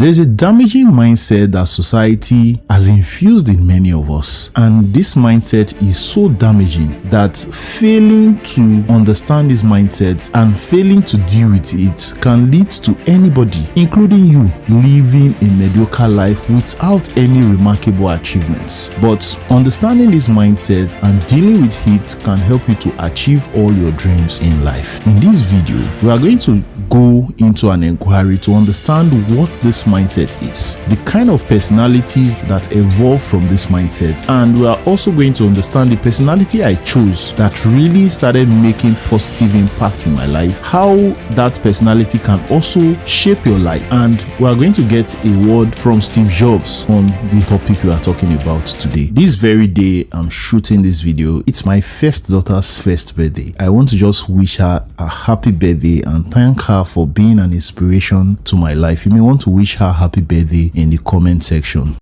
There's a damaging mindset that society has infused in many of us, and this mindset is so damaging that failing to understand this mindset and failing to deal with it can lead to anybody, including you, living a mediocre life without any remarkable achievements. But understanding this mindset and dealing with it can help you to achieve all your dreams in life. In this video, we are going to go into an inquiry to understand what this mindset is, the kind of personalities that evolve from this mindset, and we are also going to understand the personality I chose that really started making positive impact in my life, how that personality can also shape your life, and we are going to get a word from Steve Jobs on the topic we are talking about today. This very day I'm shooting this video, it's my first daughter's first birthday. I want to just wish her a happy birthday and thank her for being an inspiration to my life. You may want to wish her happy birthday in the comment section.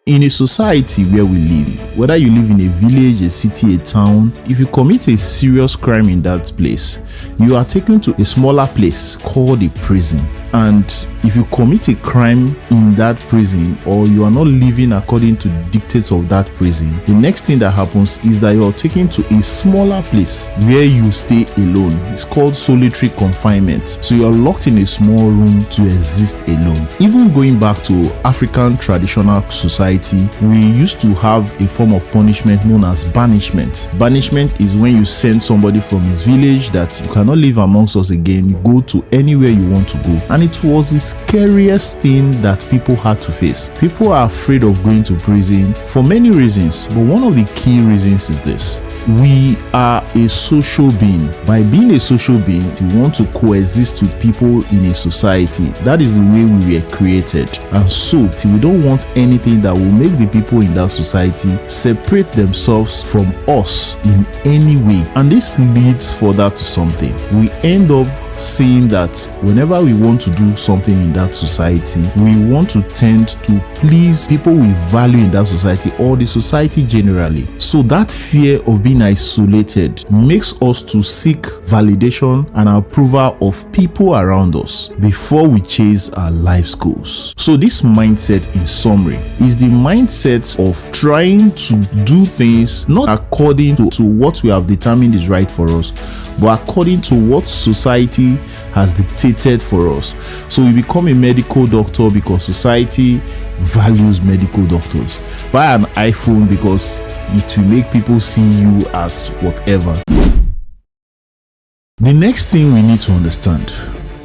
In a society where we live, whether you live in a village, a city, a town, if you commit a serious crime in that place, you are taken to a smaller place called a prison. And if you commit a crime in that prison, or you are not living according to the dictates of that prison, the next thing that happens is that you are taken to a smaller place where you stay alone. It's called solitary confinement. So you are locked in a small room to exist alone. Even going back to African traditional society, we used to have a form of punishment known as banishment. Banishment is when you send somebody from his village that you cannot live amongst us again, you go to anywhere you want to go. And it was the scariest thing that people had to face. People are afraid of going to prison for many reasons, but one of the key reasons is this: we are a social being. By being a social being, we want to coexist with people in a society. That is the way we were created. And so, we don't want anything that will make the people in that society separate themselves from us in any way. And this leads further to something. We end up saying that whenever we want to do something in that society, we want to tend to please people we value in that society or the society generally. So that fear of being isolated makes us to seek validation and approval of people around us before we chase our life's goals. So this mindset, in summary, is the mindset of trying to do things not according to what we have determined is right for us, but according to what society has dictated for us. So we become a medical doctor because society values medical doctors. Buy an iPhone because it will make people see you as whatever. The next thing we need to understand,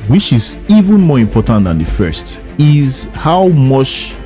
which is even more important than the first, is how much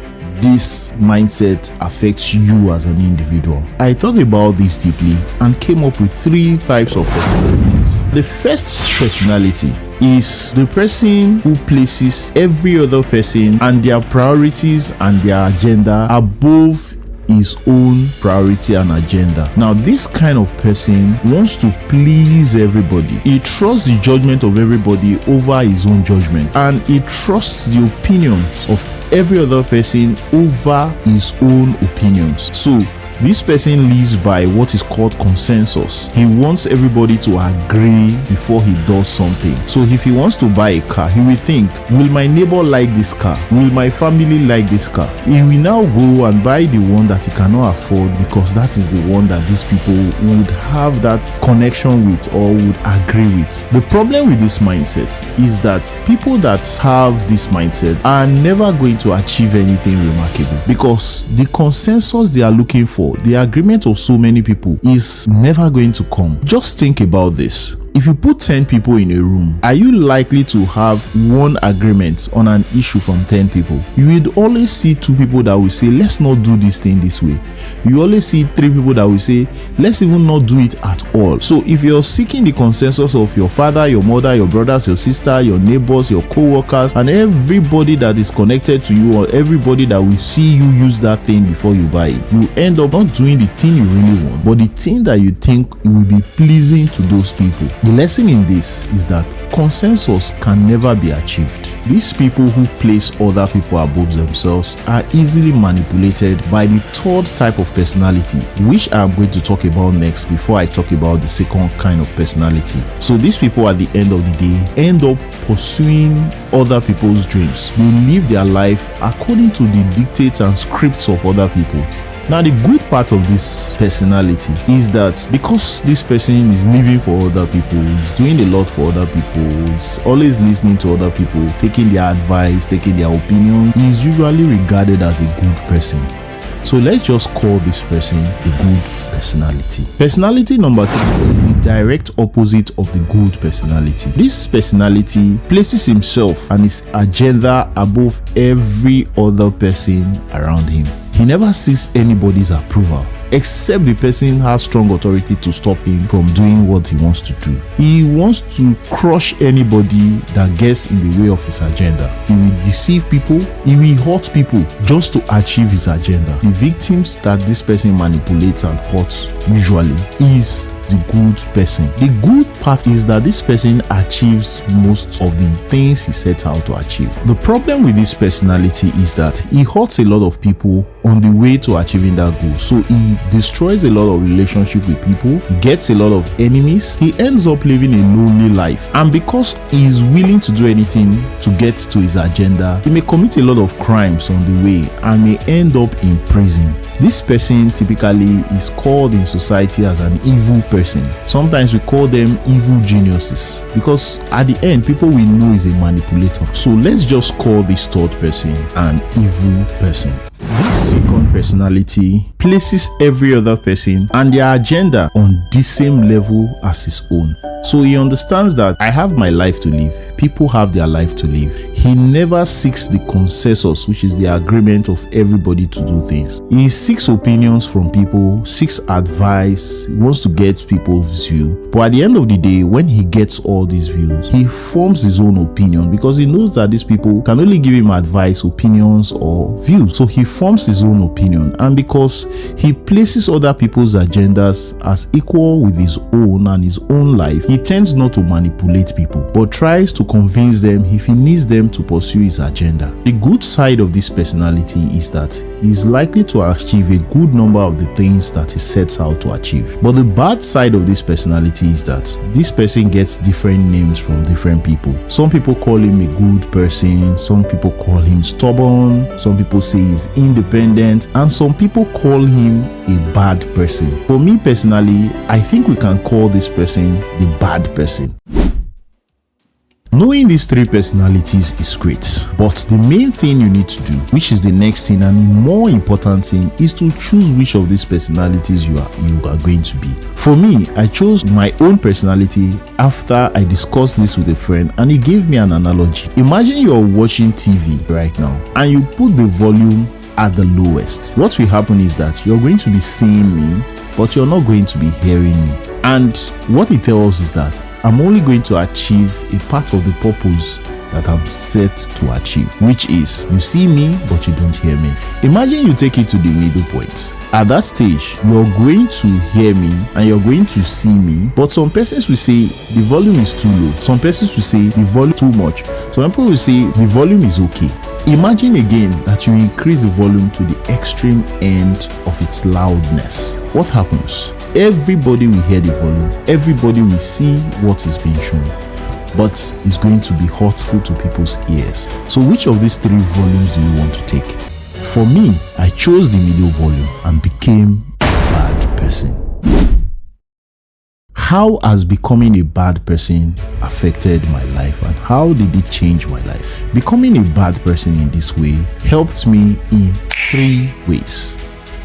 this mindset affects you as an individual. I thought about this deeply and came up with 3 types of personalities. The first personality is the person who places every other person and their priorities and their agenda above his own priority and agenda. Now, this kind of person wants to please everybody. He trusts the judgment of everybody over his own judgment, and he trusts the opinions of every other person over his own opinions. So this person lives by what is called consensus. He wants everybody to agree before he does something. So if he wants to buy a car, he will think, will my neighbor like this car? Will my family like this car? He will now go and buy the one that he cannot afford because that is the one that these people would have that connection with or would agree with. The problem with this mindset is that people that have this mindset are never going to achieve anything remarkable because the consensus they are looking for, the agreement of so many people, is never going to come. Just think about this. If you put 10 people in a room, are you likely to have one agreement on an issue from 10 people? You would always see 2 people that will say, let's not do this thing this way. You always see 3 people that will say, let's even not do it at all. So if you're seeking the consensus of your father, your mother, your brothers, your sister, your neighbors, your co-workers, and everybody that is connected to you, or everybody that will see you use that thing before you buy it, you end up not doing the thing you really want, but the thing that you think will be pleasing to those people. The lesson in this is that consensus can never be achieved. These people who place other people above themselves are easily manipulated by the third type of personality, which I am going to talk about next before I talk about the second kind of personality. So these people at the end of the day end up pursuing other people's dreams. They live their life according to the dictates and scripts of other people. Now, the good part of this personality is that because this person is living for other people, is doing a lot for other people, is always listening to other people, taking their advice, taking their opinion, he is usually regarded as a good person. So let's just call this person a good personality. Personality number 3 is the direct opposite of the good personality. This personality places himself and his agenda above every other person around him. He never seeks anybody's approval, except the person has strong authority to stop him from doing what he wants to do. He wants to crush anybody that gets in the way of his agenda. He will deceive people, he will hurt people just to achieve his agenda. The victims that this person manipulates and hurts usually is the good person. The good part is that this person achieves most of the things he sets out to achieve. The problem with this personality is that he hurts a lot of people on the way to achieving that goal. So he destroys a lot of relationships with people, he gets a lot of enemies, he ends up living a lonely life. And because he is willing to do anything to get to his agenda, he may commit a lot of crimes on the way and may end up in prison. This person typically is called in society as an evil person. Sometimes we call them evil geniuses because at the end people we know is a manipulator. So let's just call this third person an evil person. This second personality places every other person and their agenda on the same level as his own. So he understands that I have my life to live, people have their life to live. He never seeks the consensus, which is the agreement of everybody to do things. He seeks opinions from people, seeks advice, he wants to get people's view. But at the end of the day, when he gets all these views, he forms his own opinion because he knows that these people can only give him advice, opinions, or views. So he forms his own opinion, and because he places other people's agendas as equal with his own and his own life, he tends not to manipulate people, but tries to convince them if he needs them to pursue his agenda. The good side of this personality is that he is likely to achieve a good number of the things that he sets out to achieve. But the bad side of this personality is that this person gets different names from different people. Some people call him a good person, some people call him stubborn, some people say he's independent, and some people call him a bad person. For me personally, I think we can call this person the bad person. Knowing these three personalities is great, but the main thing you need to do, which is the next thing and the more important thing, is to choose which of these personalities you are going to be. For me, I chose my own personality after I discussed this with a friend and he gave me an analogy. Imagine you're watching TV right now and you put the volume at the lowest. What will happen is that you're going to be seeing me, but you're not going to be hearing me. And what it tells is that I'm only going to achieve a part of the purpose that I'm set to achieve, which is you see me but you don't hear me. Imagine you take it to the middle point. At that stage, you're going to hear me and you're going to see me, but some persons will say the volume is too low. Some persons will say the volume too much. Some people will say the volume is okay. Imagine again that you increase the volume to the extreme end of its loudness. What happens? Everybody will hear the volume, everybody will see what is being shown, but it's going to be hurtful to people's ears. So which of these three volumes do you want to take? For me, I chose the middle volume and became a bad person. How has becoming a bad person affected my life and how did it change my life? Becoming a bad person in this way helped me in 3 ways.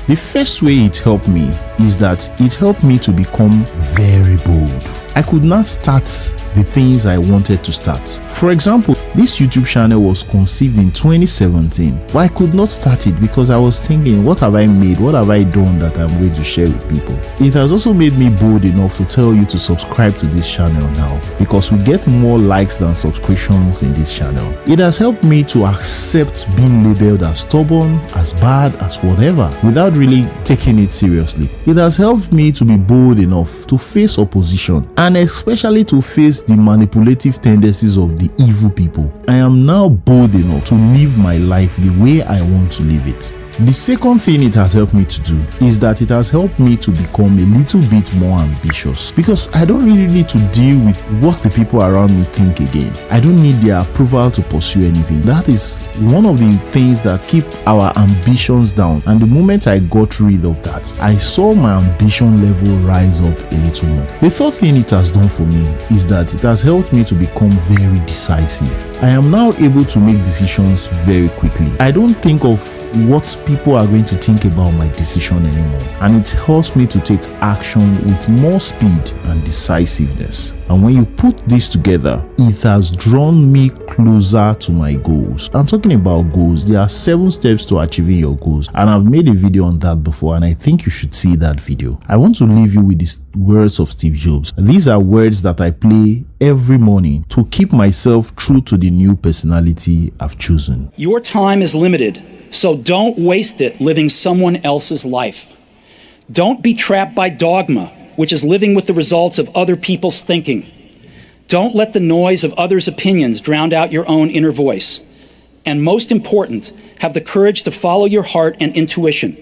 The first way it helped me is that it helped me to become very bold. I could not start the things I wanted to start. For example, this YouTube channel was conceived in 2017, but I could not start it because I was thinking, what have I made? What have I done that I'm going to share with people? It has also made me bold enough to tell you to subscribe to this channel now, because we get more likes than subscriptions in this channel. It has helped me to accept being labeled as stubborn, as bad, as whatever, without really taking it seriously. It has helped me to be bold enough to face opposition, and especially to face the manipulative tendencies of the evil people. I am now bold enough to live my life the way I want to live it. The second thing it has helped me to do is that it has helped me to become a little bit more ambitious, because I don't really need to deal with what the people around me think again. I don't need their approval to pursue anything. That is one of the things that keep our ambitions down, and the moment I got rid of that, I saw my ambition level rise up a little more. The third thing it has done for me is that it has helped me to become very decisive. I am now able to make decisions very quickly. I don't think of what people are going to think about my decision anymore, and it helps me to take action with more speed and decisiveness. And when you put this together, it has drawn me closer to my goals. I'm talking about goals. There are 7 steps to achieving your goals, and I've made a video on that before, and I think you should see that video. I want to leave you with these words of Steve Jobs. These are words that I play every morning to keep myself true to the new personality I've chosen. Your time is limited, so don't waste it living someone else's life. Don't be trapped by dogma, which is living with the results of other people's thinking. Don't let the noise of others' opinions drown out your own inner voice. And most important, have the courage to follow your heart and intuition.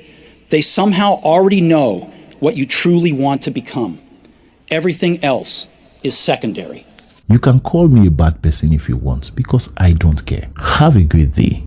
They somehow already know what you truly want to become. Everything else is secondary. You can call me a bad person if you want, because I don't care. Have a great day.